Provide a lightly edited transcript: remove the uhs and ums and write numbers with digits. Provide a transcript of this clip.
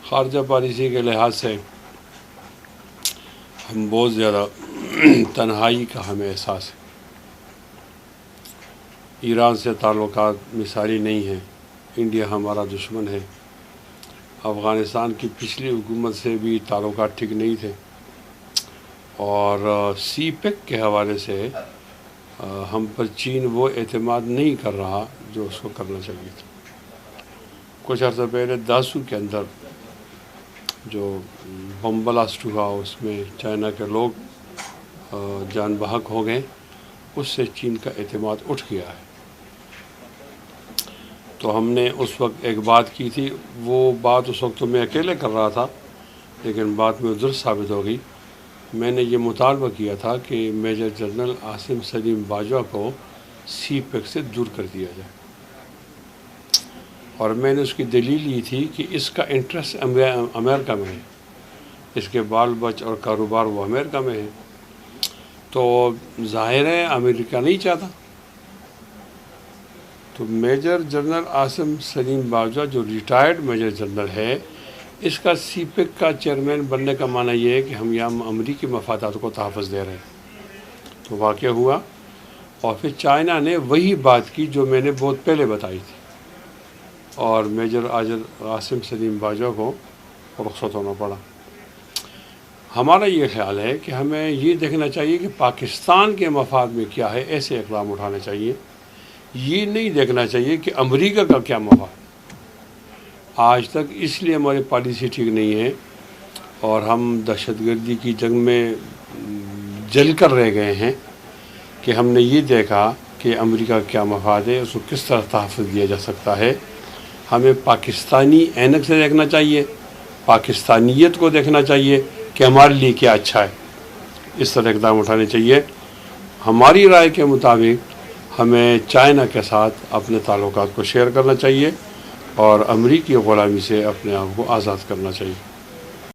خارجہ پالیسی کے لحاظ سے ہم بہت زیادہ تنہائی کا ہمیں احساس ہے۔ ایران سے تعلقات مثالی نہیں ہیں، انڈیا ہمارا دشمن ہے، افغانستان کی پچھلی حکومت سے بھی تعلقات ٹھیک نہیں تھے، اور سی پیک کے حوالے سے ہم پر چین وہ اعتماد نہیں کر رہا جو اس کو کرنا چاہیے تھا۔ کچھ عرصہ پہلے داسو کے اندر جو بم بلاسٹ ہوا، اس میں چائنا کے لوگ جان بحق ہو گئے، اس سے چین کا اعتماد اٹھ گیا ہے۔ تو ہم نے اس وقت ایک بات کی تھی، وہ بات اس وقت تو میں اکیلے کر رہا تھا، لیکن بعد میں درست ثابت ہو گئی۔ میں نے یہ مطالبہ کیا تھا کہ میجر جنرل عاصم سلیم باجوہ کو سی پیک سے دور کر دیا جائے، اور میں نے اس کی دلیل یہ تھی کہ اس کا انٹرسٹ امریکہ میں ہے، اس کے بال بچ اور کاروبار وہ امریکہ میں ہے، تو ظاہر ہے امریکہ نہیں چاہتا۔ تو میجر جنرل عاصم سلیم باجوہ جو ریٹائرڈ میجر جنرل ہے، اس کا سی پیک کا چیئرمین بننے کا معنی یہ ہے کہ ہم یہاں امریکی مفادات کو تحفظ دے رہے ہیں۔ تو واقعہ ہوا، اور پھر چائنا نے وہی بات کی جو میں نے بہت پہلے بتائی تھی، اور میجر عاصم سلیم باجوہ کو رخصت ہونا پڑا۔ ہمارا یہ خیال ہے کہ ہمیں یہ دیکھنا چاہیے کہ پاکستان کے مفاد میں کیا ہے، ایسے اقدام اٹھانے چاہیے۔ یہ نہیں دیکھنا چاہیے کہ امریکہ کا کیا مفاد۔ آج تک اس لیے ہماری پالیسی ٹھیک نہیں ہے، اور ہم دہشت گردی کی جنگ میں جل کر رہ گئے ہیں کہ ہم نے یہ دیکھا کہ امریکہ کا کیا مفاد ہے، اس کو کس طرح تحفظ دیا جا سکتا ہے۔ ہمیں پاکستانی عینک سے دیکھنا چاہیے، پاکستانیت کو دیکھنا چاہیے کہ ہمارے لیے کیا اچھا ہے، اس طرح اقدام اٹھانے چاہیے۔ ہماری رائے کے مطابق ہمیں چائنا کے ساتھ اپنے تعلقات کو شیئر کرنا چاہیے، اور امریکی غلامی سے اپنے آپ کو آزاد کرنا چاہیے۔